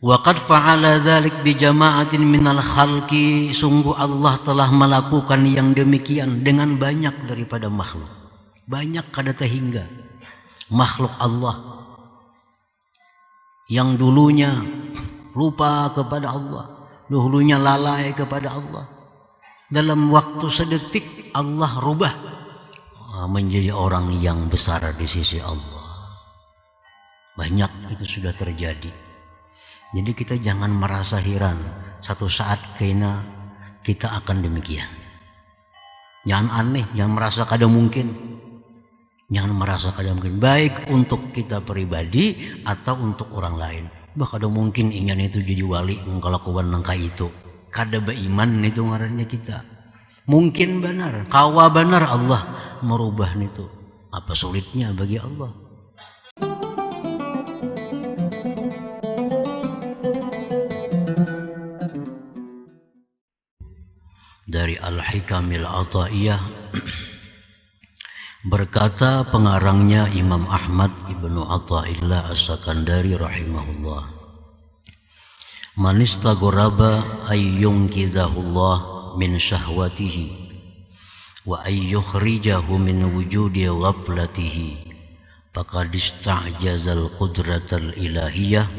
Wa qad fa'ala dzalik bi jama'atin minal khalqi, sungguh Allah telah melakukan yang demikian dengan banyak daripada makhluk. Banyak kada terhingga makhluk Allah yang dulunya lupa kepada Allah, dulunya lalai kepada Allah. Dalam waktu sedetik Allah rubah menjadi orang yang besar di sisi Allah. Banyak itu sudah terjadi. Jadi kita jangan merasa heran satu saat kena kita akan demikian. Jangan aneh, jangan merasa kada mungkin. Jangan merasa kada mungkin, baik untuk kita pribadi atau untuk orang lain. Bah kada mungkin ingin itu jadi wali ngelakukan nangka itu. Kada beriman itu ngarannya kita. Mungkin benar, kawa benar Allah merubah itu. Apa sulitnya bagi Allah? Dari Al-Hikamil Ata'iyah berkata pengarangnya Imam Ahmad Ibnu Atha'illah As-Sakandari rahimahullah, man istaghoraba ayyunkidahullah min syahwatihi wa ayyukhrijahu min wujudi ghaflatihi faqad ista'jazal qudratal ilahiyah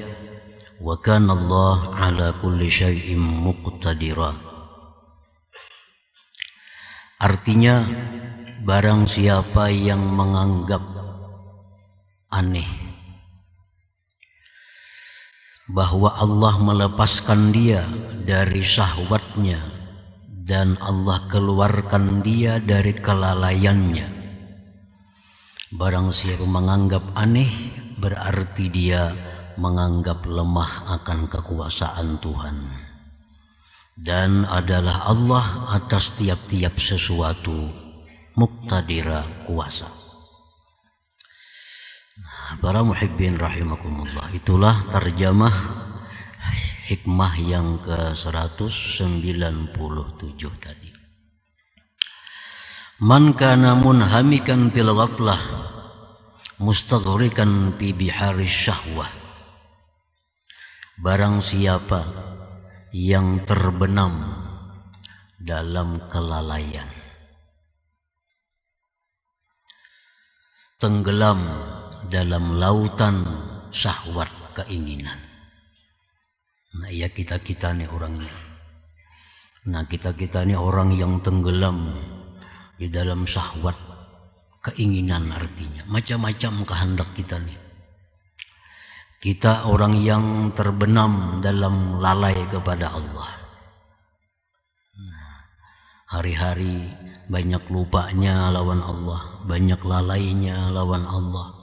wa kana Allah ala kulli syai'in muqtadira. Artinya, barang siapa yang menganggap aneh bahwa Allah melepaskan dia dari syahwatnya dan Allah keluarkan dia dari kelalaiannya, barang siapa menganggap aneh berarti dia menganggap lemah akan kekuasaan Tuhan. Dan adalah Allah atas tiap-tiap sesuatu muqtadira, kuasa. Para muhibbin rahimakumullah, itulah terjemah hikmah yang ke-197 tadi. Man kana munhamikan fil ghaflah mustaghrikan fi biharis syahwah, barang siapa yang terbenam dalam kelalaian, tenggelam dalam lautan syahwat keinginan. Nah, ya kita nih orangnya. Nah, kita nih orang yang tenggelam di dalam syahwat keinginan, artinya macam-macam kehendak kita nih. Kita orang yang terbenam dalam lalai kepada Allah. Hari-hari banyak lupanya lawan Allah, banyak lalainya lawan Allah.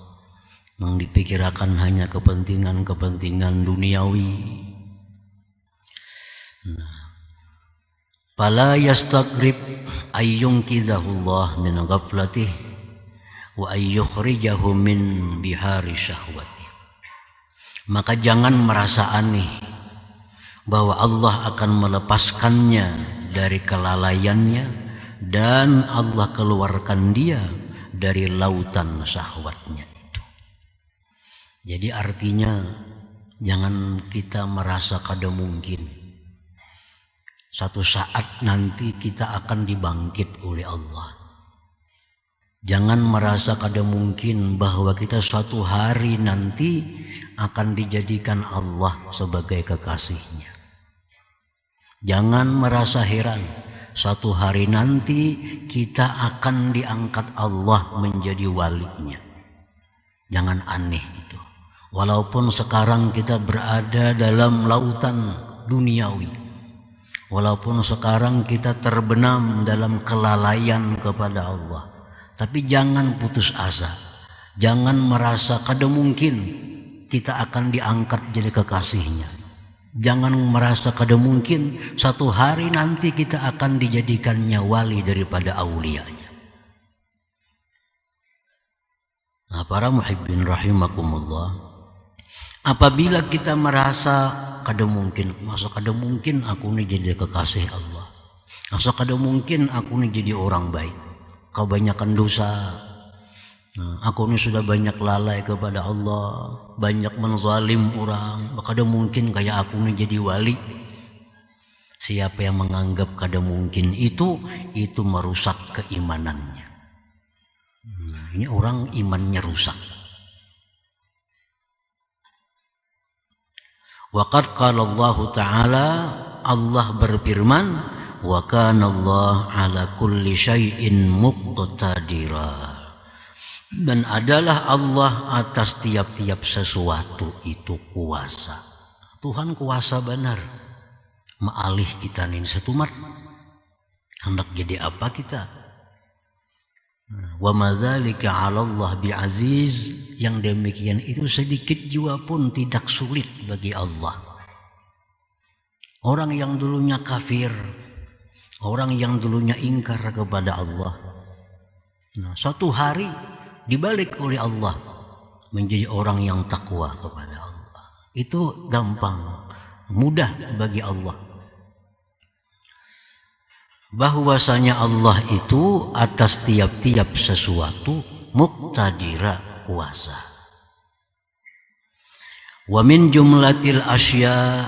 Yang dipikirkan hanya kepentingan-kepentingan duniawi. Fala yastagrib ayyunkidahullah min ghaflatih wa ayyukhrijahu min bihari syahwat. Maka jangan merasa aneh bahwa Allah akan melepaskannya dari kelalaiannya dan Allah keluarkan dia dari lautan syahwatnya itu. Jadi artinya jangan kita merasa kada mungkin. Satu saat nanti kita akan dibangkit oleh Allah. Jangan merasa kada mungkin bahwa kita suatu hari nanti akan dijadikan Allah sebagai kekasihnya. Jangan merasa heran suatu hari nanti kita akan diangkat Allah menjadi walinya. Jangan aneh itu. Walaupun sekarang kita berada dalam lautan duniawi, walaupun sekarang kita terbenam dalam kelalaian kepada Allah, tapi jangan putus asa. Jangan merasa kada mungkin kita akan diangkat jadi kekasihnya. Jangan merasa kada mungkin satu hari nanti kita akan dijadikannya wali daripada aulianya. Nah, para muhibbin rahimakumullah, apabila kita merasa kada mungkin, masa kada mungkin aku ini jadi kekasih Allah, masa kada mungkin aku ini jadi orang baik, kebanyakan dosa, Nah, aku ini sudah banyak lalai kepada Allah, banyak menzalim orang, kada mungkin kayak aku ini jadi wali. Siapa yang menganggap kada mungkin itu merusak keimanannya. Nah, ini orang imannya rusak. Wa qad qala Allah Ta'ala, Allah berfirman, wa kana Allah ala kulli syai'in muqtadira. Dan adalah Allah atas tiap-tiap sesuatu itu kuasa. Tuhan kuasa benar. Ma'alih kita nih setumat. Hendak jadi apa kita? Wa madzalika 'ala Allah bi'aziz. Yang demikian itu sedikit jua pun tidak sulit bagi Allah. Orang yang dulunya kafir, orang yang dulunya ingkar kepada Allah, nah, suatu hari dibalik oleh Allah menjadi orang yang takwa kepada Allah. Itu gampang, mudah bagi Allah. Bahwasanya Allah itu atas tiap-tiap sesuatu muqtadira, kuasa. Wa min jumlatil asya,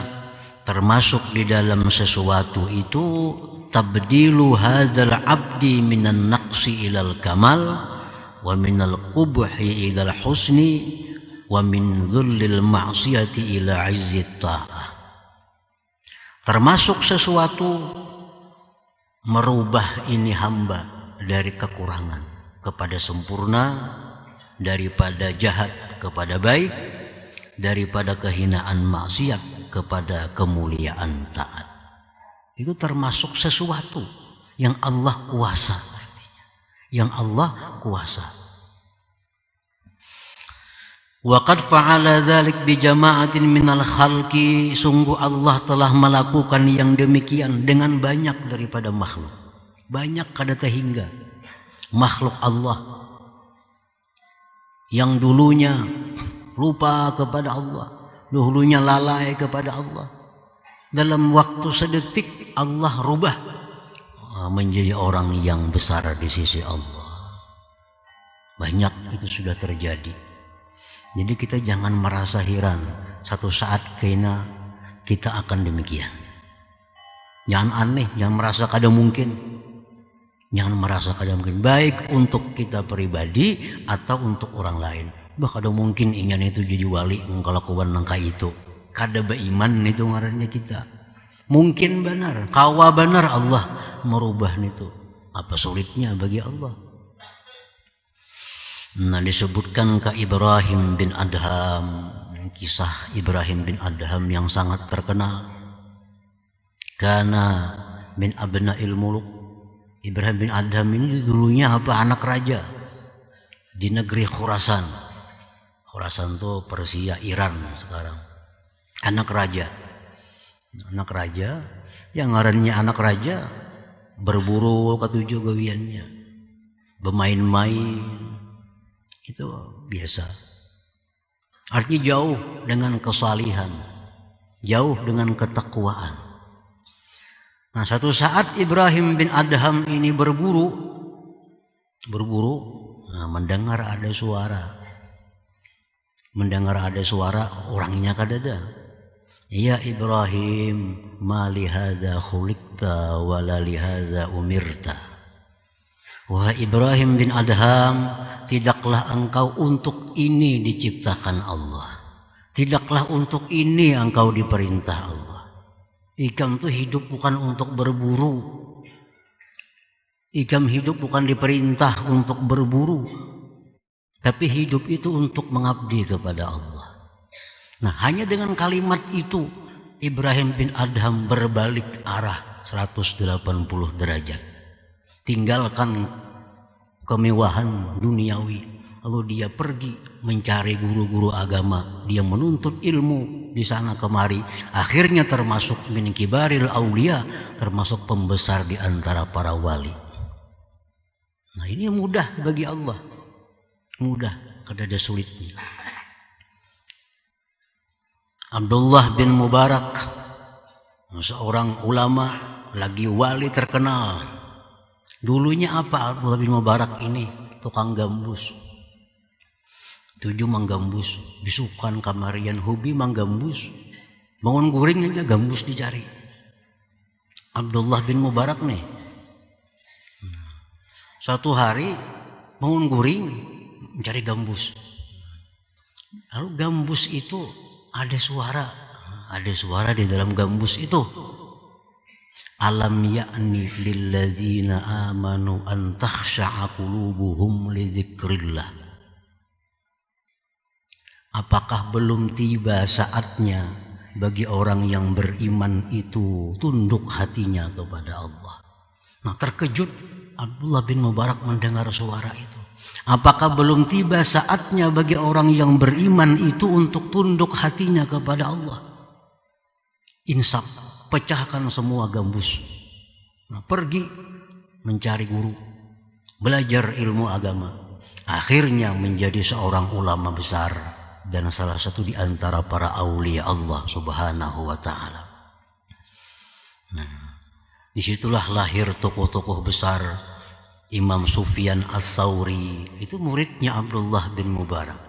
termasuk di dalam sesuatu itu tabdilu hadzal abdi minan naqsi ilal kamal wa minal qubhi ilal husni wa min dhullil ma'siyati ila izzit ta'ah. Termasuk sesuatu merubah ini hamba dari kekurangan kepada sempurna, daripada jahat kepada baik, daripada kehinaan maksiat kepada kemuliaan taat. Itu termasuk sesuatu yang Allah kuasa, artinya yang Allah kuasa. Wa qad fa'ala dzalik bi jama'atin minal khalqi, sungguh Allah telah melakukan yang demikian dengan banyak daripada makhluk. Banyak kada terhingga makhluk Allah yang dulunya lupa kepada Allah, dulunya lalai kepada Allah, dalam waktu sedetik Allah rubah menjadi orang yang besar di sisi Allah. Banyak itu sudah terjadi. Jadi kita jangan merasa heran, satu saat kayaknya kita akan demikian. Jangan aneh, jangan merasa kada mungkin. Jangan merasa kada mungkin, baik untuk kita pribadi atau untuk orang lain. Bah kada mungkin ingin itu jadi wali ngelakukan nangka itu. Kada beriman itu ngarannya kita. Mungkin benar, kawa benar Allah merubah itu. Apa sulitnya bagi Allah? Nah, disebutkan ke Ibrahim bin Adham, kisah Ibrahim bin Adham yang sangat terkenal. Karena min abna'il muluk, Ibrahim bin Adham ini dulunya anak raja di negeri Khurasan. Khurasan itu Persia, Iran sekarang. Anak raja yang ngarannya anak raja, berburu ketujuh gawiannya, bermain-main. Itu biasa. Artinya jauh dengan kesalihan, jauh dengan ketakwaan. Nah, satu saat Ibrahim bin Adham ini berburu, nah, mendengar ada suara, orangnya kadada. Ya Ibrahim, ma li hadza khuliqta wa la li hadza umirta. Wahai Ibrahim bin Adham, tidaklah engkau untuk ini diciptakan Allah. Tidaklah untuk ini engkau diperintah Allah. Ikam tuh hidup bukan untuk berburu. Ikam hidup bukan diperintah untuk berburu. Tapi hidup itu untuk mengabdi kepada Allah. Nah, hanya dengan kalimat itu Ibrahim bin Adham berbalik arah 180 derajat. Tinggalkan kemewahan duniawi, lalu dia pergi mencari guru-guru agama, dia menuntut ilmu di sana kemari, akhirnya termasuk min kibaril aulia, termasuk pembesar di antara para wali. Nah, ini mudah bagi Allah, mudah, kada ada sulitnya. Abdullah bin Mubarak, seorang ulama lagi wali terkenal. Dulunya apa Abdullah bin Mubarak ini? Tukang gambus. Tujuh manggambus, bisukan kamarian hobi manggambus. Bangun guring aja gambus dicari. Abdullah bin Mubarak nih. Satu hari bangun guring mencari gambus. Lalu gambus itu ada suara. Ada suara di dalam gambus itu. Alam ya'ni lilladzina amanu an takhsha'a qulubuhum li dzikrillah. Apakah belum tiba saatnya bagi orang yang beriman itu tunduk hatinya kepada Allah? Nah, terkejut Abdullah bin Mubarak mendengar suara itu. Apakah belum tiba saatnya bagi orang yang beriman itu untuk tunduk hatinya kepada Allah? Insaf, pecahkan semua gambus. Nah, pergi mencari guru, belajar ilmu agama. Akhirnya menjadi seorang ulama besar dan salah satu di antara para aulia Allah Subhanahu wa taala. Nah, disitulah lahir tokoh-tokoh besar. Imam Sufyan Ats-Tsauri itu muridnya Abdullah bin Mubarak.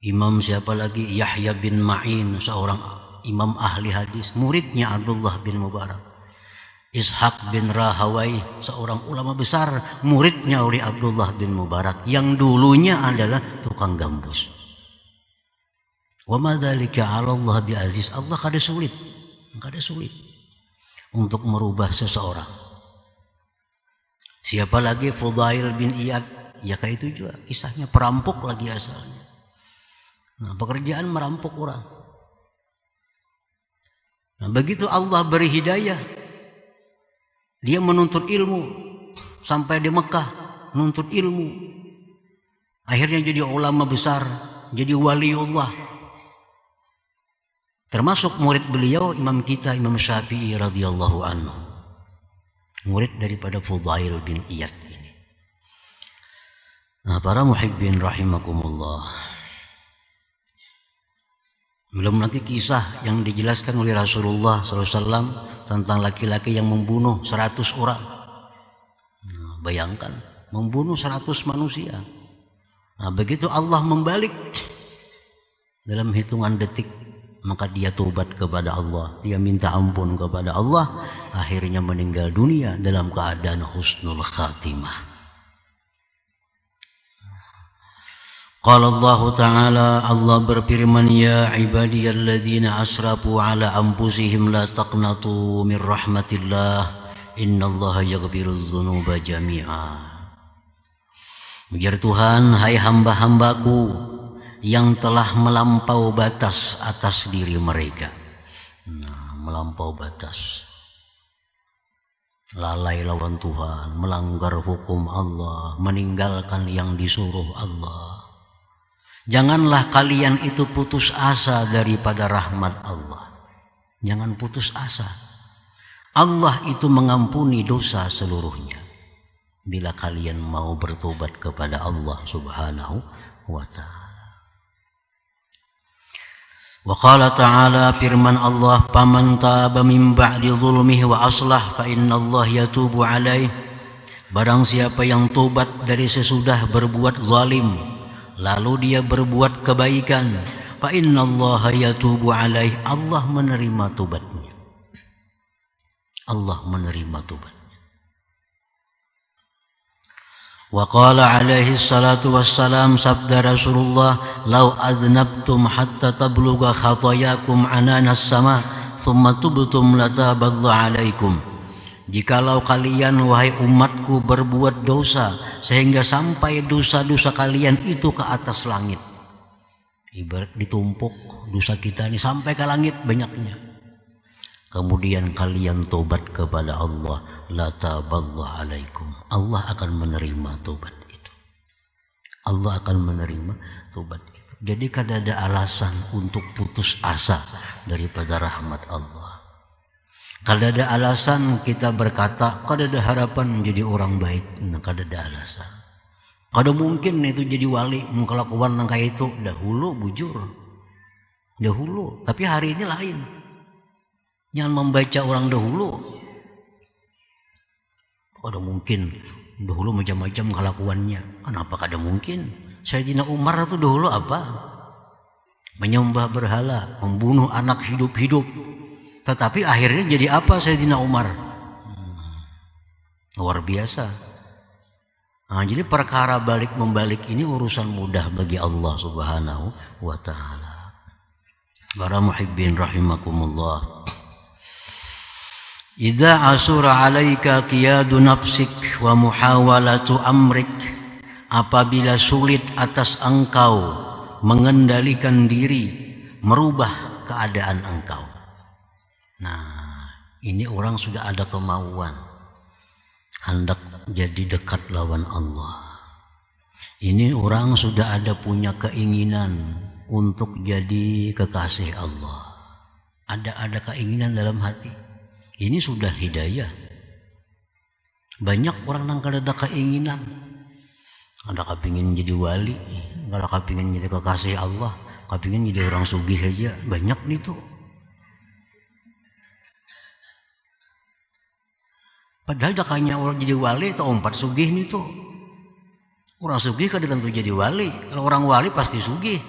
Imam siapa lagi? Yahya bin Ma'in, seorang imam ahli hadis, muridnya Abdullah bin Mubarak. Ishaq bin Rahawai, seorang ulama besar, muridnya oleh Abdullah bin Mubarak yang dulunya adalah tukang gambus. Wa ma dzalika 'ala Allah bi'aziz. Allah kada sulit untuk merubah seseorang. Siapa lagi? Fudail bin Iyad. Ya kayak itu juga kisahnya, perampok lagi asalnya. Nah, pekerjaan merampok orang. Nah, begitu Allah beri hidayah, dia menuntut ilmu sampai di Mekah, menuntut ilmu. Akhirnya jadi ulama besar, jadi waliullah. Termasuk murid beliau Imam kita Imam Syafi'i radhiyallahu anhu, murid daripada Fudail bin Iyad ini. Nah, para muhibbin rahimakumullah, belum nanti kisah yang dijelaskan oleh Rasulullah SAW tentang laki-laki yang membunuh 100 orang. Nah, bayangkan membunuh 100 manusia. Nah, begitu Allah membalik dalam hitungan detik, maka dia tobat kepada Allah, dia minta ampun kepada Allah, akhirnya meninggal dunia dalam keadaan husnul khatimah. Qala Allah Ta'ala, Allah berfirman, ya ibadiyalladzina asrafu ala anfusihim la taqnatu min rahmatillah innallaha yaghfirudz dzunuba jami'a. Biar Tuhan, hai hamba-hambaku yang telah melampau batas atas diri mereka. Nah, melampau batas, lalai lawan Tuhan, melanggar hukum Allah, meninggalkan yang disuruh Allah. Janganlah kalian itu putus asa daripada rahmat Allah. Jangan putus asa. Allah itu mengampuni dosa seluruhnya bila kalian mau bertobat kepada Allah Subhanahu wa ta'ala. Wa qala ta'ala, firman Allah, faman taba min ba'di zulmihi wa aslah fa innallaha yatubu alaih. Barang siapa yang tobat dari sesudah berbuat zalim lalu dia berbuat kebaikan, fa innallaha yatubu alaih, Allah menerima tobatnya. Allah menerima tobatnya. Wa qala alaihi salatu wassalam, sabda Rasulullah, lau adnabtum hatta tabluga khatayakum ananas sama thumma tubtum lataballahu alaikum. Jikalau kalian wahai umatku berbuat dosa sehingga sampai dosa-dosa kalian itu ke atas langit, ibarat ditumpuk dosa kita ini sampai ke langit banyaknya, kemudian kalian tobat kepada Allah, lataballahu alaikum, Allah akan menerima tobat itu. Allah akan menerima tobat itu. Jadi kada ada alasan untuk putus asa daripada rahmat Allah. Kada ada alasan kita berkata kada ada harapan menjadi orang baik. Nah, kada ada alasan. Kada mungkin itu jadi wali mengkelakuan nang kayak itu dahulu, bujur. Dahulu, tapi hari ini lain. Jangan membaca orang dahulu. Kada mungkin dahulu macam-macam kelakuannya. Kenapa kada mungkin? Sayyidina Umar itu dulu apa? Menyembah berhala, membunuh anak hidup-hidup. Tetapi akhirnya jadi apa Sayyidina Umar? Luar biasa. Nah, jadi perkara balik membalik ini urusan mudah bagi Allah Subhanahu wa taala. Para muhibbin rahimakumullah. Idza asura 'alaika qiyadu nafsik wa muhawalatu amrik, apabila sulit atas engkau mengendalikan diri, merubah keadaan engkau. Nah, ini orang sudah ada kemauan, hendak jadi dekat lawan Allah. Ini orang sudah ada punya keinginan untuk jadi kekasih Allah. Ada keinginan dalam hati. Ini sudah hidayah. Banyak orang yang kada ada keinginan. Ada kepingin jadi wali, ada kepingin jadi kekasih Allah, kepingin jadi orang sugih aja. Banyak nih tuh. Padahal dakanya orang jadi wali atau empat sugih nih tuh. Orang sugih kan tentu jadi wali. Kalau orang wali pasti sugih.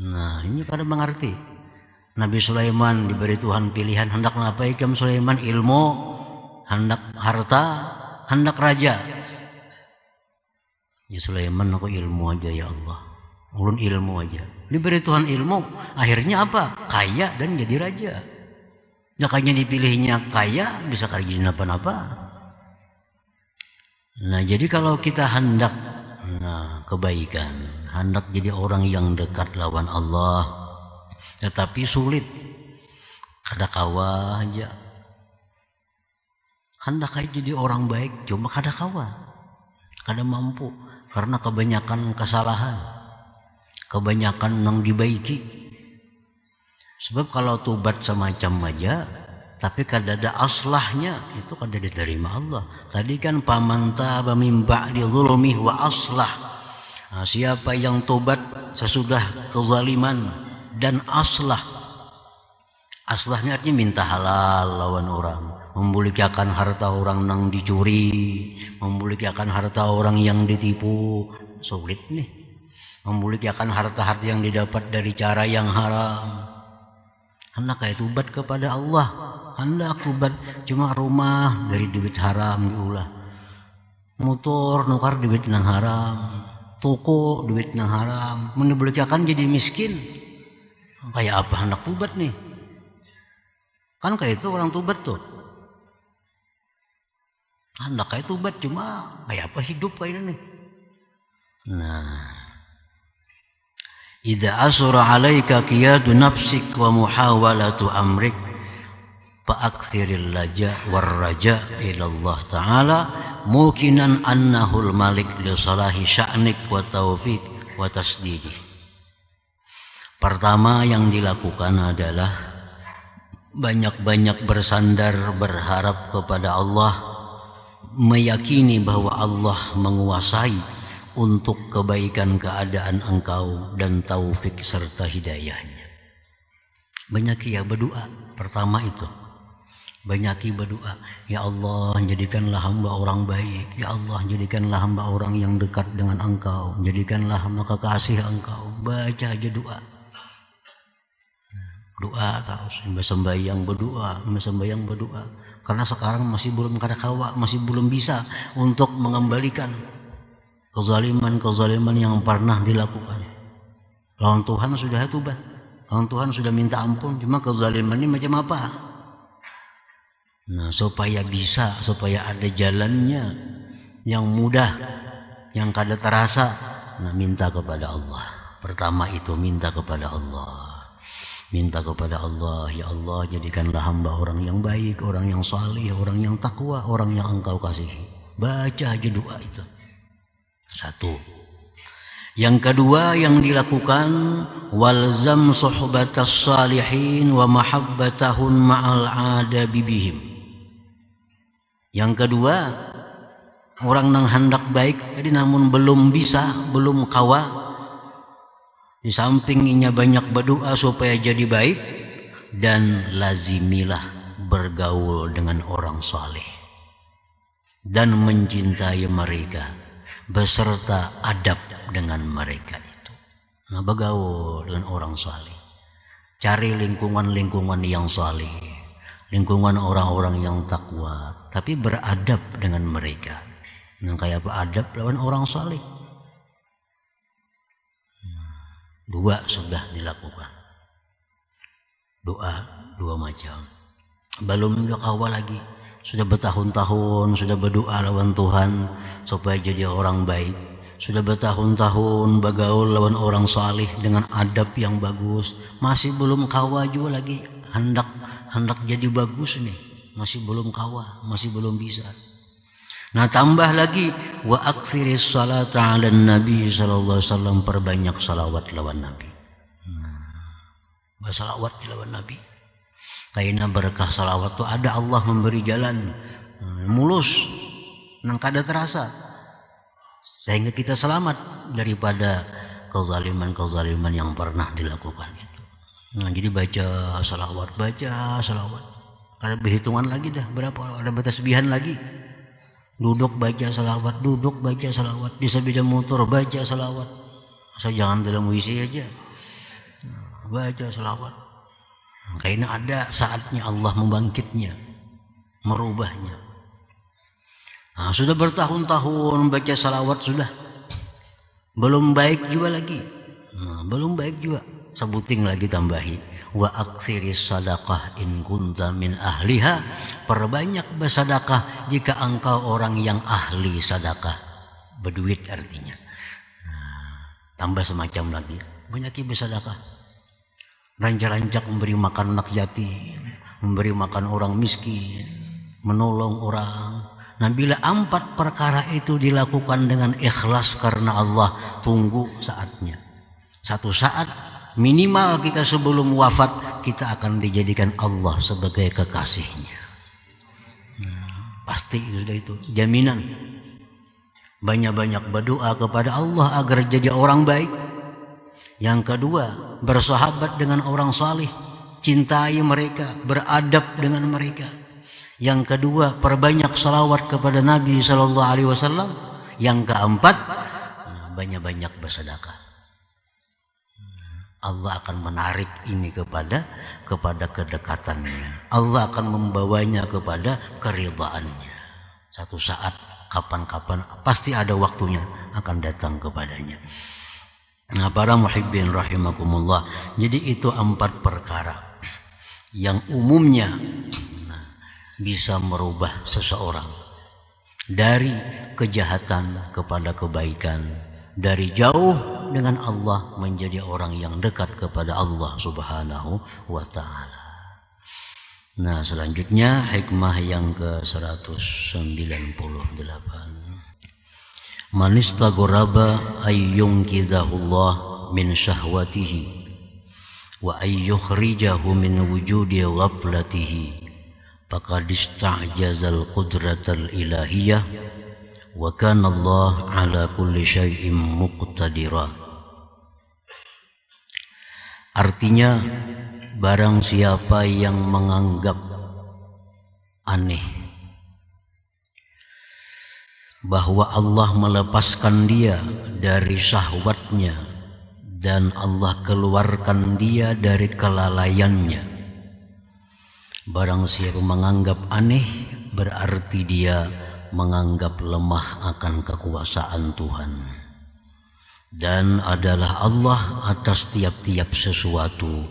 Nah, ini pada mengerti. Nabi Sulaiman diberi Tuhan pilihan, hendak apa ikam Sulaiman? Ilmu, hendak harta, hendak raja. Ya Sulaiman, aku ilmu aja ya Allah. Ulun ilmu aja. Diberi Tuhan ilmu, akhirnya apa? Kaya dan jadi raja. Makanya dipilihnya kaya, bisa kerja apa-apa. Nah, jadi kalau kita hendak kebaikan, hendak jadi orang yang dekat lawan Allah, tetapi sulit, kada kawa aja. Hendak jadi orang baik, cuma kada kawa, kada mampu, karena kebanyakan kesalahan, kebanyakan yang dibaiki. Sebab kalau tobat semacam aja, tapi kada ada aslahnya, itu kada diterima Allah. Tadi kan paman taba min ba'di dzulmihi wa aslah. Nah, siapa yang tobat sesudah kezaliman dan aslah. Aslahnya artinya minta halal lawan orang, membulikan harta orang yang dicuri, membulikan harta orang yang ditipu. Sulit nih. Membulikan harta-harta yang didapat dari cara yang haram. Hendak kayak tobat kepada Allah, hendak tobat, cuma rumah dari duit haram diulah, motor nukar duit nang haram, toko duit nang haram, menibulikakan jadi miskin. Kayak apa hendak tobat nih? Kan kayak itu orang tobat tuh. Hendak kayak tobat, cuma kayak apa hidup kayak ini? Nah, idza asura 'alaika qiyadu nafsik wa muhawalatu amrik fa'akthiril laja war raja ila Allah ta'ala mukinan annahul malik li salahi sya'nik wa taufiq wa tasdidi. Pertama yang dilakukan adalah banyak-banyak bersandar berharap kepada Allah, meyakini bahwa Allah menguasai untuk kebaikan keadaan engkau dan taufik serta hidayahnya. Banyaki ya berdoa. Pertama itu, banyaki berdoa. Ya Allah, jadikanlah hamba orang baik. Ya Allah, jadikanlah hamba orang yang dekat dengan engkau. Jadikanlah hamba kekasih engkau. Baca aja doa. Doa terus, sembahyang berdoa, sembahyang berdoa. Karena sekarang masih belum kada kawa, masih belum bisa untuk mengembalikan kezaliman yang pernah dilakukan. Lawan Tuhan sudah tobat, lawan Tuhan sudah minta ampun, cuma kezaliman ini macam apa? Nah, supaya bisa, supaya ada jalannya yang mudah, yang kada terasa, nah minta kepada Allah. Pertama itu minta kepada Allah. Minta kepada Allah, ya Allah jadikanlah hamba orang yang baik, orang yang salih, orang yang takwa, orang yang engkau kasihi. Baca aja doa itu. Satu. Yang kedua yang dilakukan, walzam suhbatas salihin wa mahabbatahun ma'al adabi bihim. Yang kedua, orang yang hendak baik tadi namun belum bisa, belum kawa. Di sampingnya banyak berdoa supaya jadi baik, dan lazimilah bergaul dengan orang saleh dan mencintai mereka beserta adab dengan mereka itu. Nah, bergaul dengan orang saleh. Cari lingkungan-lingkungan yang saleh, lingkungan orang-orang yang takwa, tapi beradab dengan mereka. Nah, kayak apa adab lawan orang saleh? Dua sudah dilakukan. Doa dua macam. Belum juga awal lagi. Sudah bertahun-tahun sudah berdoa lawan Tuhan supaya jadi orang baik. Sudah bertahun-tahun bergaul lawan orang saleh dengan adab yang bagus. Masih belum kawa juga lagi. Hendak jadi bagus nih. Masih belum kawa, masih belum bisa. Nah, tambah lagi wa aktsiris salata 'alan nabi sallallahu alaihi wasallam, perbanyak salawat lawan nabi. Bersalawat lawan nabi. Karena berkah salawat itu ada Allah memberi jalan mulus nang kada terasa sehingga kita selamat daripada kezaliman-kezaliman yang pernah dilakukan itu. Nah, jadi baca salawat. Ada berhitungan lagi dah berapa, ada bertasbihan lagi. Duduk baca salawat, di sepeda motor baca salawat. Asal jangan dalam WC aja. Baca salawat. Karena ada saatnya Allah membangkitnya, merubahnya. Nah, sudah bertahun-tahun baca salawat sudah. Belum baik juga lagi. Belum baik juga. Sebuting lagi tambahi. Wa aksiris sadaqah in kunta min ahliha, perbanyak bersedekah jika engkau orang yang ahli sedekah, berduit artinya. Tambah semacam lagi, banyak bersedekah, rancak-rancak memberi makan anak yatim, memberi makan orang miskin, menolong orang. Nah, bila 4 perkara itu dilakukan dengan ikhlas karena Allah, tunggu saatnya. Satu saat minimal kita sebelum wafat kita akan dijadikan Allah sebagai kekasihnya. Pasti sudah itu jaminan. Banyak-banyak berdoa kepada Allah agar jadi orang baik. Yang kedua, bersahabat dengan orang saleh, cintai mereka, beradab dengan mereka. Yang kedua, perbanyak salawat kepada Nabi sallallahu alaihi wasallam. Yang keempat, banyak-banyak bersedekah. Allah akan menarik ini kepada kedekatannya. Allah akan membawanya kepada keridhaannya. Satu saat, kapan-kapan, pasti ada waktunya akan datang kepadanya. Nah, para muhibbin rahimakumullah, jadi itu 4 perkara yang umumnya bisa merubah seseorang dari kejahatan kepada kebaikan, dari jauh dengan Allah menjadi orang yang dekat kepada Allah Subhanahu wa ta'ala. Nah, selanjutnya hikmah yang ke-198. Man istaghuraba ayyunkidahullah min syahwatihi wa ayyukhrijahu min wujudi ghaflatihi faqad ista'jazal qudratal ilahiyah wa kana Allah ala kulli syai'in muqtadira. Artinya, barang siapa yang menganggap aneh bahwa Allah melepaskan dia dari syahwatnya dan Allah keluarkan dia dari kelalaiannya, barang siapa menganggap aneh berarti dia menganggap lemah akan kekuasaan Tuhan, dan adalah Allah atas tiap-tiap sesuatu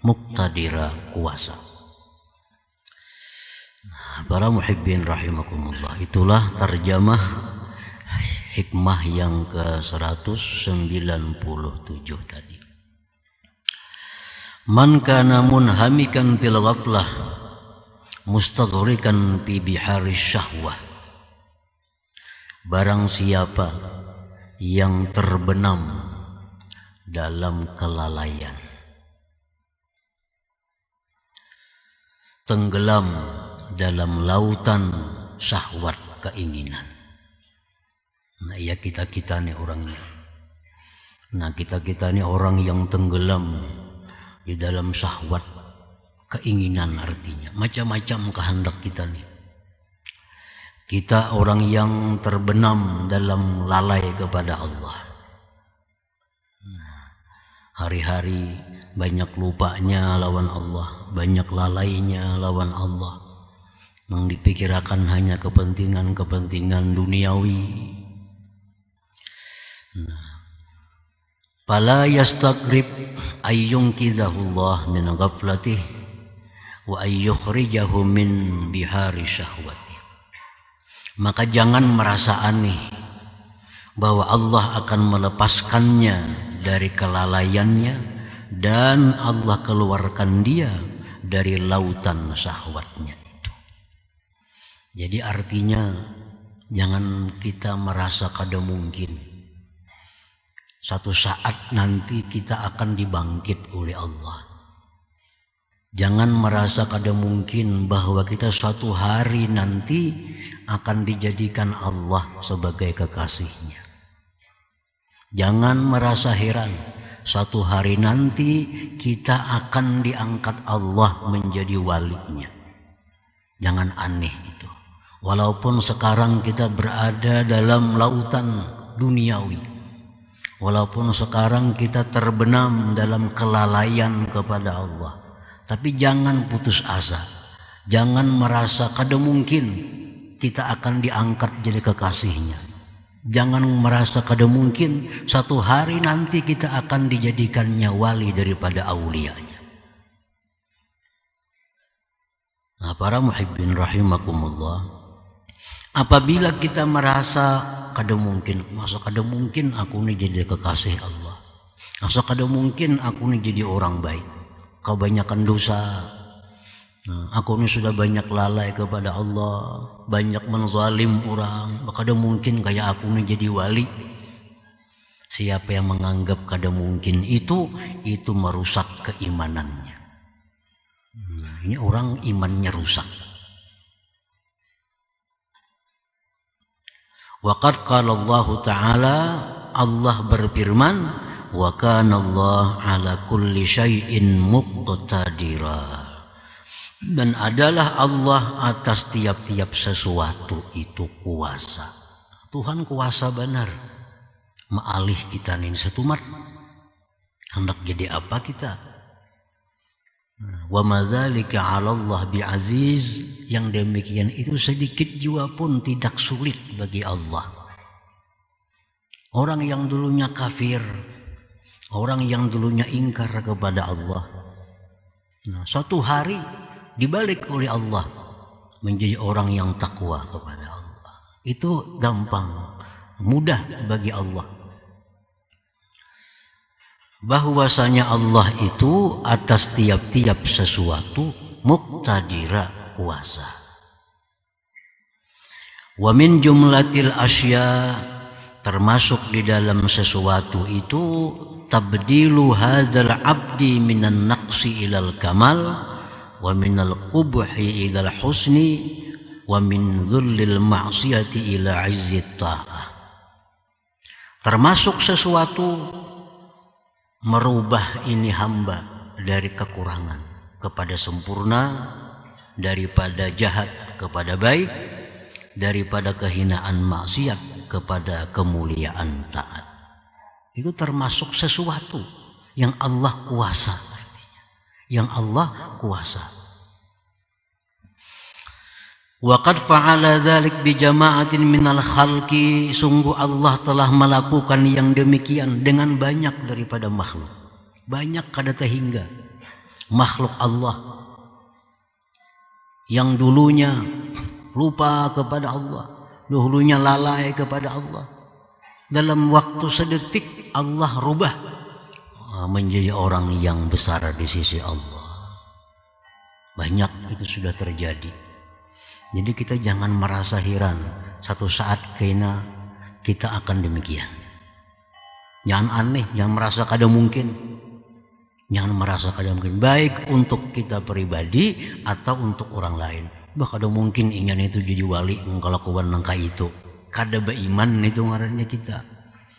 muqtadira, kuasa. Para muhibbin rahimakumullah, itulah terjemah hikmah yang ke-197 tadi. Man kana munhamikan fil ghaflah mustaghrikan fi biharis syahwah, barang siapa yang terbenam dalam kelalaian, tenggelam dalam lautan syahwat keinginan. Nah, ya kita nih orangnya. Nah, kita nih orang yang tenggelam di dalam syahwat keinginan, artinya macam-macam kehendak kita nih. Kita orang yang terbenam dalam lalai kepada Allah. Hari-hari banyak lupanya lawan Allah, banyak lalainya lawan Allah. Yang dipikirkan hanya kepentingan-kepentingan duniawi. Fala yastagrib ayyunkidahullah min ghaflatih wa ayyukhrijahu min bihari syahwatih. Maka jangan merasa aneh bahwa Allah akan melepaskannya dari kelalaiannya dan Allah keluarkan dia dari lautan syahwatnya itu. Jadi artinya jangan kita merasa kada mungkin satu saat nanti kita akan dibangkit oleh Allah. Jangan merasa kada mungkin bahwa kita suatu hari nanti akan dijadikan Allah sebagai kekasihnya. Jangan merasa heran suatu hari nanti kita akan diangkat Allah menjadi walinya. Jangan aneh itu. Walaupun sekarang kita berada dalam lautan duniawi, walaupun sekarang kita terbenam dalam kelalaian kepada Allah, tapi jangan putus asa. Jangan merasa kada mungkin kita akan diangkat jadi kekasihnya. Jangan merasa kada mungkin satu hari nanti kita akan dijadikannya wali daripada aulianya. Nah, para muhibbin rahimakumullah, apabila kita merasa kada mungkin, masa kada mungkin aku ini jadi kekasih Allah, masa kada mungkin aku ini jadi orang baik, kebanyakan dosa, aku ini sudah banyak lalai kepada Allah, banyak menzalim orang, kada mungkin kayak aku ini jadi wali. Siapa yang menganggap kada mungkin itu merusak keimanannya. Ini orang imannya rusak. Waqad qala Allah Ta'ala, Allah berfirman, wa kana Allah ala kulli syai'in muqtadira. Dan adalah Allah atas tiap-tiap sesuatu itu kuasa. Tuhan kuasa benar. Ma'alih kita ini setumat. Hendak jadi apa kita? Wa madzalika 'ala Allah bi'aziz. Yang demikian itu sedikit jua pun tidak sulit bagi Allah. Orang yang dulunya kafir, orang yang dulunya ingkar kepada Allah, suatu hari dibalik oleh Allah menjadi orang yang takwa kepada Allah. Itu gampang, mudah bagi Allah. Bahwasanya Allah itu atas tiap-tiap sesuatu muqtadira, kuasa. Wa min jumlatil asya, termasuk di dalam sesuatu itu tabdilu hadzal abdi minan naqsi ilal kamal wa minal qubhi ilal husni wa min dhullil ma'siyati ila izzit ta'ah. Termasuk sesuatu merubah ini hamba dari kekurangan kepada sempurna, daripada jahat kepada baik, daripada kehinaan maksiat kepada kemuliaan taat. Itu termasuk sesuatu yang Allah kuasa, artinya yang Allah kuasa. Wa qad fa'ala dzalik bi jama'atin minal khalqi, sungguh Allah telah melakukan yang demikian dengan banyak daripada makhluk. Banyak kada terhingga makhluk Allah yang dulunya lupa kepada Allah, dulunya lalai kepada Allah, dalam waktu sedetik Allah rubah menjadi orang yang besar di sisi Allah. Banyak itu sudah terjadi. Jadi kita jangan merasa heran satu saat kena kita akan demikian. Jangan aneh, jangan merasa kada mungkin. Jangan merasa kada mungkin, baik untuk kita pribadi atau untuk orang lain. Bah kada mungkin ingin itu jadi wali ngelakukan nangka itu. Kada beriman itu ngarannya kita.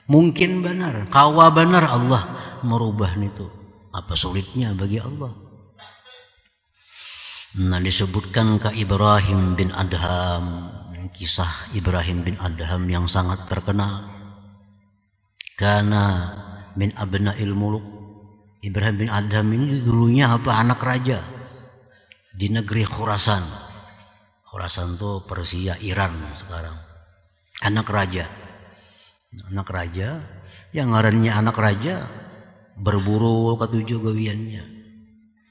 Mungkin benar, kawa benar Allah merubah itu. Apa sulitnya bagi Allah? Nah, disebutkan ke Ibrahim bin Adham, kisah Ibrahim bin Adham yang sangat terkenal. Kana min abna'il muluk. Ibrahim bin Adham ini dulunya anak raja di negeri Khurasan. Khurasan itu Persia, Iran sekarang. Anak raja yang ngarannya anak raja, berburu ketujuh gawiannya,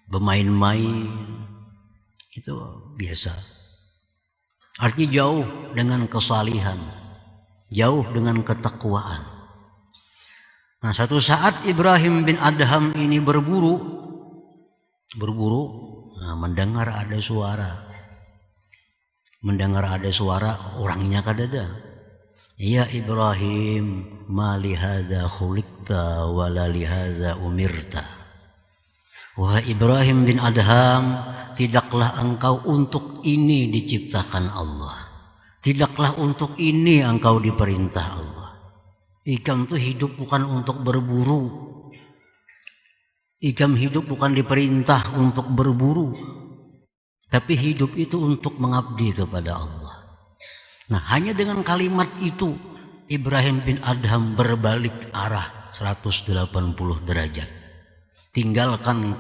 bermain-main, itu biasa. Artinya jauh dengan kesalihan, jauh dengan ketakwaan. Nah, satu saat Ibrahim bin Adham ini berburu, nah, mendengar ada suara, orangnya kadada. Ya Ibrahim, ma li hadza khuliqta wa la li hadza umirta. Wahai Ibrahim bin Adham, tidaklah engkau untuk ini diciptakan Allah. Tidaklah untuk ini engkau diperintah Allah. Ikam itu hidup bukan untuk berburu. Ikam hidup bukan diperintah untuk berburu. Tapi hidup itu untuk mengabdi kepada Allah. Nah, hanya dengan kalimat itu Ibrahim bin Adham berbalik arah 180 derajat. Tinggalkan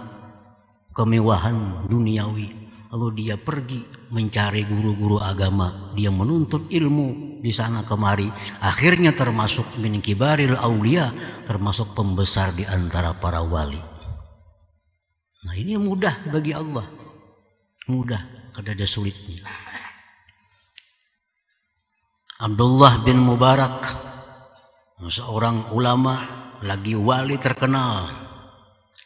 kemewahan duniawi, lalu dia pergi mencari guru-guru agama. Dia menuntut ilmu di sana kemari. Akhirnya termasuk min kibaril aulia, termasuk pembesar di antara para wali. Nah, ini mudah bagi Allah. Mudah, kada ada sulitnya. Abdullah bin Mubarak, seorang ulama lagi wali terkenal.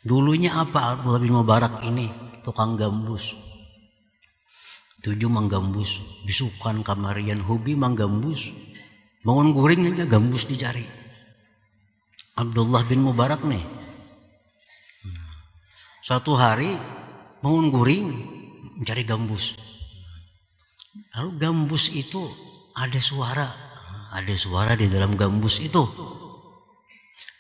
Dulunya apa Abdullah bin Mubarak ini? Tukang gambus. Tujuh menggambus, bisukan kamarian hobi menggambus. Bangun guring aja gambus dicari. Abdullah bin Mubarak nih. Satu hari bangun guring mencari gambus. Lalu gambus itu ada suara di dalam gambus itu.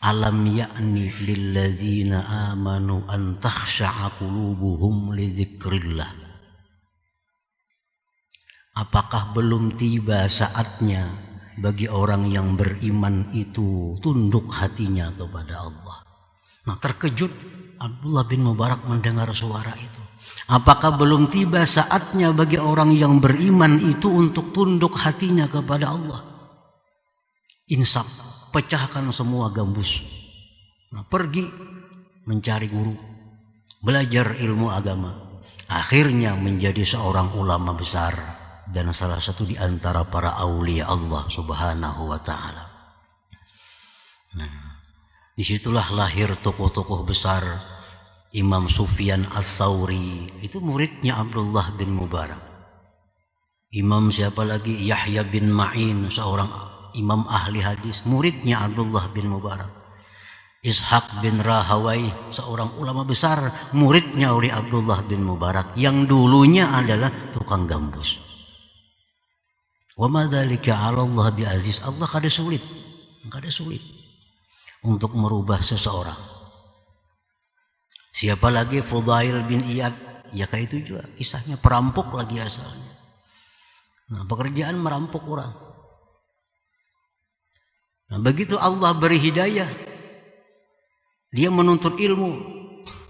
Alam ya'ni lilladzina amanu an takhsha'a qulubuhum li dzikrillah. Apakah belum tiba saatnya bagi orang yang beriman itu tunduk hatinya kepada Allah? Nah, terkejut Abdullah bin Mubarak mendengar suara itu. Apakah belum tiba saatnya bagi orang yang beriman itu untuk tunduk hatinya kepada Allah? Insaf, pecahkan semua gambus. Nah, pergi mencari guru, belajar ilmu agama. Akhirnya menjadi seorang ulama besar dan salah satu di antara para aulia Allah Subhanahu wa taala. Nah, disitulah lahir tokoh-tokoh besar. Imam Sufyan As-Tsauri itu muridnya Abdullah bin Mubarak. Imam siapa lagi? Yahya bin Ma'in, seorang imam ahli hadis, muridnya Abdullah bin Mubarak. Ishaq bin Rahawai, seorang ulama besar, muridnya oleh Abdullah bin Mubarak yang dulunya adalah tukang gambus. Wa ma dzalika 'ala Allah bi aziz. Allah kada sulit untuk merubah seseorang. Siapa lagi? Fudail bin Iyad, ya kayak itu juga kisahnya, perampok lagi asalnya. Nah, pekerjaan merampok orang. Nah, begitu Allah beri hidayah, dia menuntut ilmu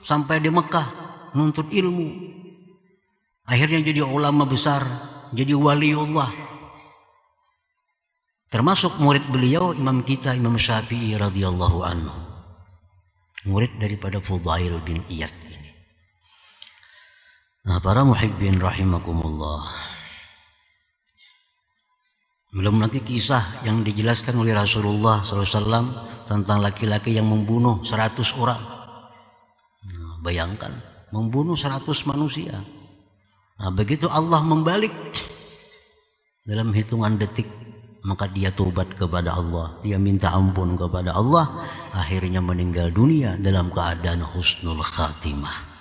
sampai di Mekah, menuntut ilmu. Akhirnya jadi ulama besar, jadi waliullah. Termasuk murid beliau imam kita Imam Syafi'i radhiyallahu anhu. Murid daripada Fudail bin Iyad ini. Nah, para muhibbin rahimakumullah. Belum nanti kisah yang dijelaskan oleh Rasulullah SAW tentang laki-laki yang membunuh 100 orang. Nah, bayangkan, membunuh 100 manusia. Nah, begitu Allah membalik dalam hitungan detik, maka dia tobat kepada Allah, dia minta ampun kepada Allah, akhirnya meninggal dunia dalam keadaan husnul khatimah.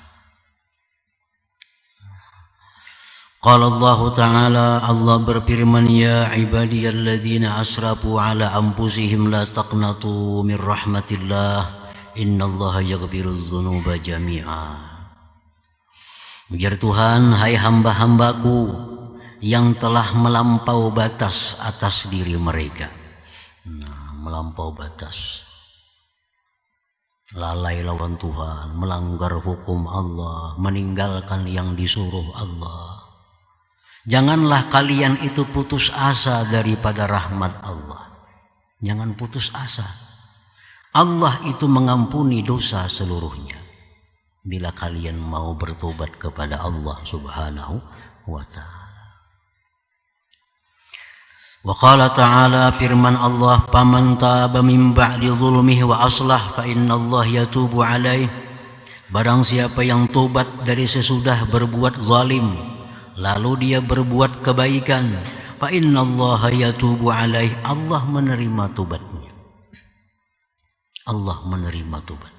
Qala Allah Ta'ala, Allah berfirman, ya ibadiyalladzina asrafu ala anfusihim la taqnatu min rahmatillah innallaha yaghfirudz dzunuba jami'a. Biar Tuhan, hai hamba-hambaku yang telah melampau batas atas diri mereka. Nah, melampau batas, lalai lawan Tuhan, melanggar hukum Allah, meninggalkan yang disuruh Allah. Janganlah kalian itu putus asa daripada rahmat Allah. Jangan putus asa. Allah itu mengampuni dosa seluruhnya bila kalian mau bertobat kepada Allah Subhanahu wa ta'ala. Wa qala ta'ala, firman Allah, faman taba min ba'di zulmihi wa aslah fa innallaha yatubu alaih. Barang siapa yang tobat dari sesudah berbuat zalim lalu dia berbuat kebaikan, fa innallaha yatubu alaih, Allah menerima tobatnya. Allah menerima tobatnya.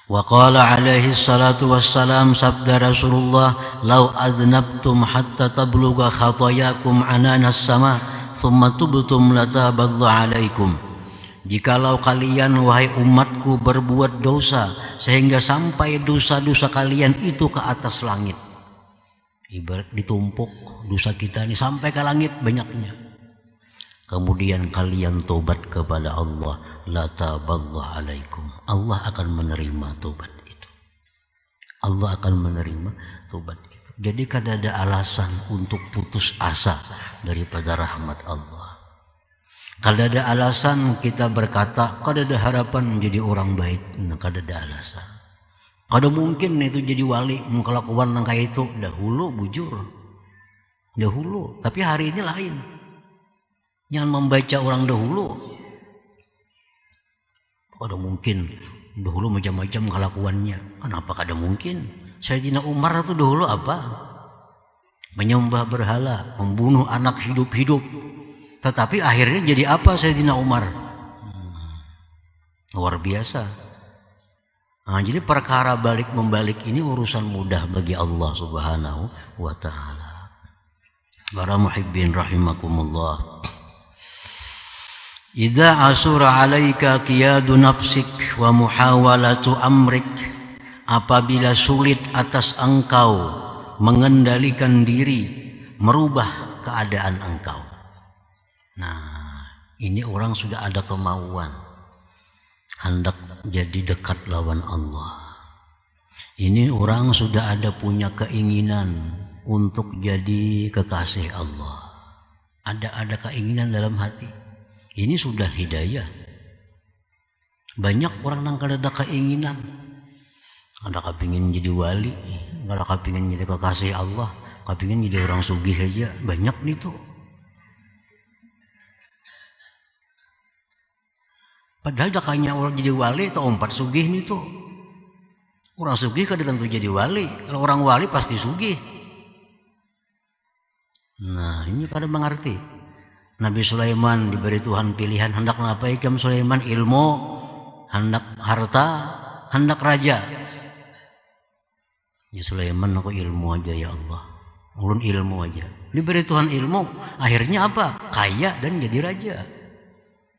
Wa qala alaihi salatu wassalam, sabda Rasulullah, "Lau adnabtum hatta tablugha khatayakum ananas sama, thumma tubtum lataballahu alaikum." Jikalau kalian wahai umatku berbuat dosa sehingga sampai dosa-dosa kalian itu ke atas langit. Ibarat ditumpuk dosa kita ini sampai ke langit banyaknya. Kemudian kalian tobat kepada Allah, lataballahu alaikum, Allah akan menerima tobat itu. Allah akan menerima tobat itu. Jadi kada ada alasan untuk putus asa daripada rahmat Allah. Kada ada alasan kita berkata kada ada harapan menjadi orang baik. Nah, kada ada alasan. Kada mungkin itu jadi wali mengkelakuan nang kayak itu dahulu, bujur. Dahulu, tapi hari ini lain. Jangan membaca orang dahulu. Kada mungkin dahulu macam-macam kelakuannya. Kenapa kada mungkin? Sayyidina Umar itu dahulu apa? Menyembah berhala, membunuh anak hidup-hidup. Tetapi akhirnya jadi apa Sayyidina Umar? Luar biasa. Nah, jadi perkara balik membalik ini urusan mudah bagi Allah Subhanahu wa ta'ala. Para muhibbin rahimakumullah. Idza asura 'alaika qiyadu nafsik wa muhawalatu amrik, apabila sulit atas engkau mengendalikan diri, merubah keadaan engkau. Nah, ini orang sudah ada kemauan hendak jadi dekat lawan Allah. Ini orang sudah ada punya keinginan untuk jadi kekasih Allah. Ada keinginan dalam hati. Ini sudah hidayah. Banyak orang yang kada ada keinginan. Ada kepingin jadi wali, ada kepingin jadi kekasih Allah, kepingin jadi orang sugih aja. Banyak nih tuh. Padahal dakanya orang jadi wali atau empat sugih nih tuh. Orang sugih kada tentu jadi wali. Kalau orang wali pasti sugih. Nah, ini kada mengerti. Nabi Sulaiman diberi Tuhan pilihan, hendak apa ikam Sulaiman? Ilmu, hendak harta, hendak raja. Ya Sulaiman, aku ilmu aja ya Allah. Ulun ilmu aja. Diberi Tuhan ilmu, akhirnya apa? Kaya dan jadi raja.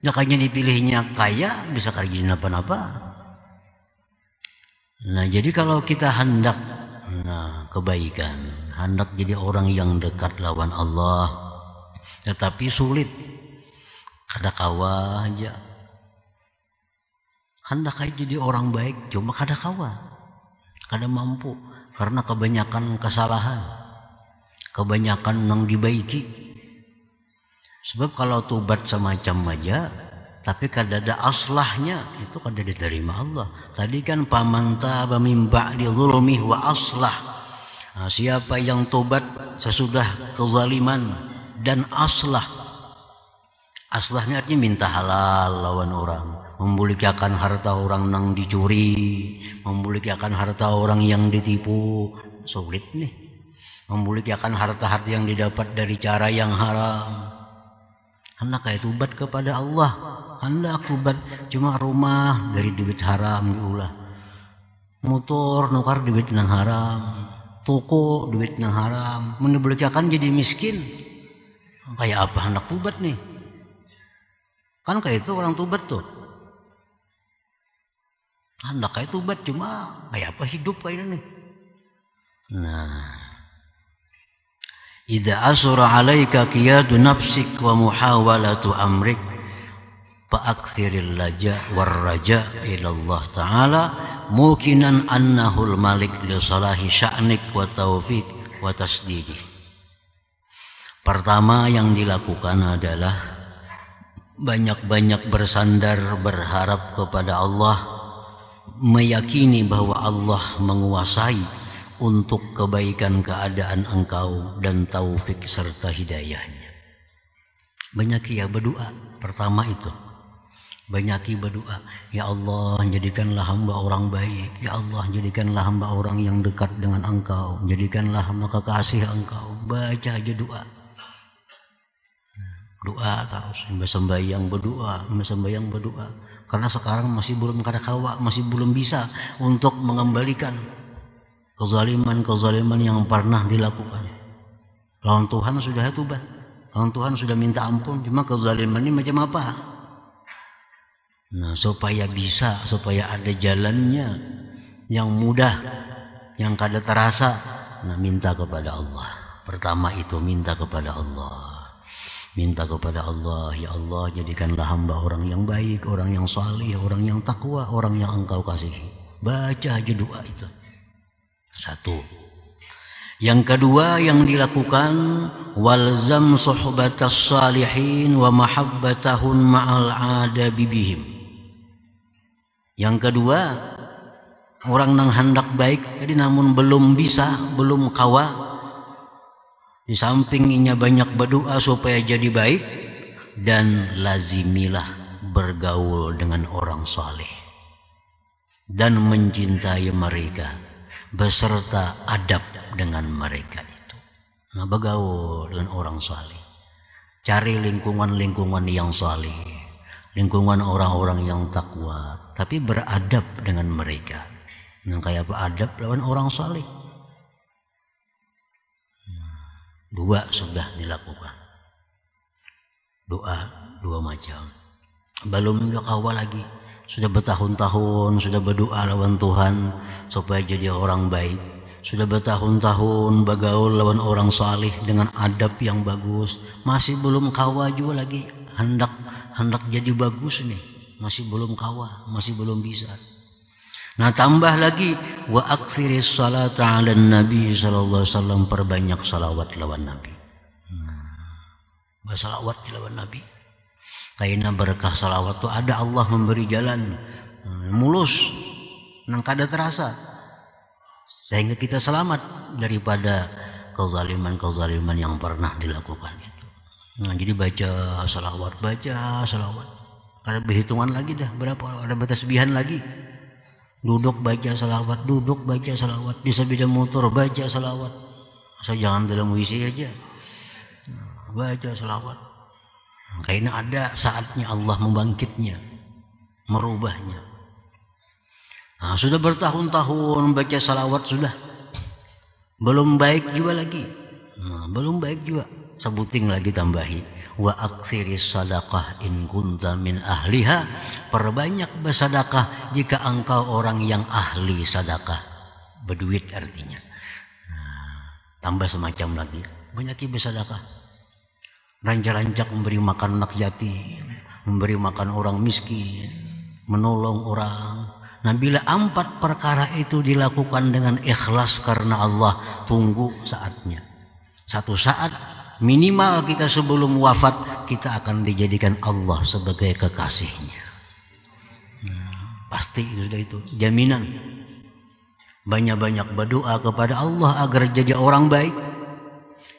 Makanya dipilihnya kaya, bisa kerja apa-apa. Nah, jadi kalau kita hendak kebaikan, hendak jadi orang yang dekat lawan Allah, tetapi sulit, kada kawa aja. Hendak jadi orang baik, cuma kada kawa, kada mampu, karena kebanyakan kesalahan, kebanyakan yang dibaiki. Sebab kalau tobat semacam aja, tapi kada ada aslahnya, itu kada diterima Allah. Tadi kan faman taba min ba'di zulmihi wa aslah. Nah, siapa yang tobat sesudah kezaliman dan aslah. Aslahnya artinya minta halal lawan orang, membulikan harta orang yang dicuri, membulikan harta orang yang ditipu. Sulit nih. Membulikan harta-harta yang didapat dari cara yang haram. Hendak kayak tobat kepada Allah, hendak tobat, cuma rumah dari duit haram diulah, motor nukar duit nang haram, toko duit nang haram, menibulikakan jadi miskin. Kayak apa hendak tobat nih? Kan kayak itu orang tobat tuh. Hendak kayak tobat, cuma kayak apa hidup kayak ini? Nah, idza asura 'alaika qiyadu nafsik wa muhawalatu amrik fa'akthiril laja war raja ila Allah ta'ala mukinan annahul malik li salahi sya'nik wa taufiq wa tasdidih. Pertama yang dilakukan adalah banyak-banyak bersandar berharap kepada Allah, meyakini bahwa Allah menguasai untuk kebaikan keadaan engkau dan taufik serta hidayahnya. Banyaki ya berdoa, pertama itu. Banyaki berdoa, ya Allah jadikanlah hamba orang baik, ya Allah jadikanlah hamba orang yang dekat dengan engkau, jadikanlah hamba kekasih engkau. Baca aja doa. Doa terus, sembahyang berdoa, sembahyang berdoa. Karena sekarang masih belum kada kawa, masih belum bisa untuk mengembalikan kezaliman yang pernah dilakukan. Lawan Tuhan sudah tobat, lawan Tuhan sudah minta ampun, cuma kezaliman ini macam apa? Nah, supaya bisa, supaya ada jalannya yang mudah, yang kada terasa, nah minta kepada Allah. Pertama itu minta kepada Allah. Minta kepada Allah, ya Allah jadikanlah hamba orang yang baik, orang yang salih, orang yang takwa, orang yang engkau kasihi. Baca aja doa itu. Satu. Yang kedua yang dilakukan, walzam suhbatas salihin wa mahabbatahun ma'al adabi bihim. Yang kedua, orang nang hendak baik tadi namun belum bisa, belum kawa. Di sampingnya banyak berdoa supaya jadi baik, dan lazimilah bergaul dengan orang saleh dan mencintai mereka beserta adab dengan mereka itu. Nah, bergaul dengan orang saleh, cari lingkungan-lingkungan yang saleh, lingkungan orang-orang yang takwa, tapi beradab dengan mereka. Nah, kayak apa adab lawan orang saleh? Dua sudah dilakukan. Doa dua macam. Belum juga awal lagi. Sudah bertahun-tahun sudah berdoa lawan Tuhan supaya jadi orang baik. Sudah bertahun-tahun bergaul lawan orang saleh dengan adab yang bagus. Masih belum kawa juga lagi. Hendak jadi bagus nih. Masih belum kawa, masih belum bisa. Nah, tambah lagi wa aktsiris salata 'alan nabi sallallahu alaihi wasallam, perbanyak salawat lawan nabi. Bersalawat lawan nabi. Karena berkah salawat itu ada Allah memberi jalan mulus nang kada terasa sehingga kita selamat daripada kezaliman yang pernah dilakukan itu. Nah, jadi baca salawat. Kada berhitungan lagi dah berapa, ada batasbihan lagi. Duduk baca salawat, di sepeda motor baca salawat. Asal jangan dalam WC aja. Baca salawat. Karena ada saatnya Allah membangkitnya, merubahnya. Nah, sudah bertahun-tahun baca salawat sudah. Belum baik juga lagi. Nah, belum baik juga. Sebuting lagi tambahi. Wa aksiris sadaqah in kunta min ahliha, perbanyak bersedekah jika engkau orang yang ahli sedekah, berduit artinya. Nah, tambah semacam lagi, banyak bersedekah, rancak-rancak memberi makan anak yatim, memberi makan orang miskin, menolong orang. Nah, bila 4 perkara itu dilakukan dengan ikhlas karena Allah, tunggu saatnya. Satu saat minimal kita sebelum wafat kita akan dijadikan Allah sebagai kekasihnya. Nah, pasti sudah itu jaminan. Banyak-banyak berdoa kepada Allah agar jadi orang baik.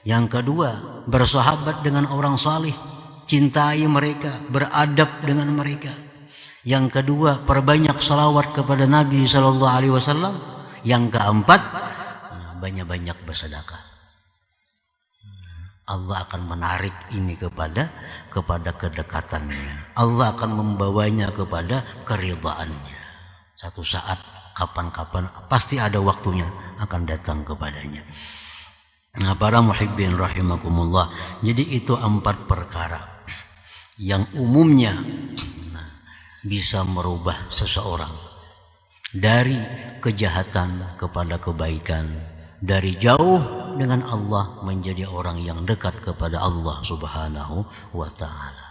Yang kedua, bersahabat dengan orang saleh, cintai mereka, beradab dengan mereka. Yang kedua, perbanyak salawat kepada Nabi SAW. Yang keempat, banyak-banyak bersedekah. Allah akan menarik ini kepada kedekatannya. Allah akan membawanya kepada keridhaannya. Satu saat, kapan-kapan, pasti ada waktunya akan datang kepadanya. Nah, para muhibbin rahimakumullah, jadi itu 4 perkara yang umumnya bisa merubah seseorang dari kejahatan kepada kebaikan, dari jauh dengan Allah menjadi orang yang dekat kepada Allah Subhanahu wa taala.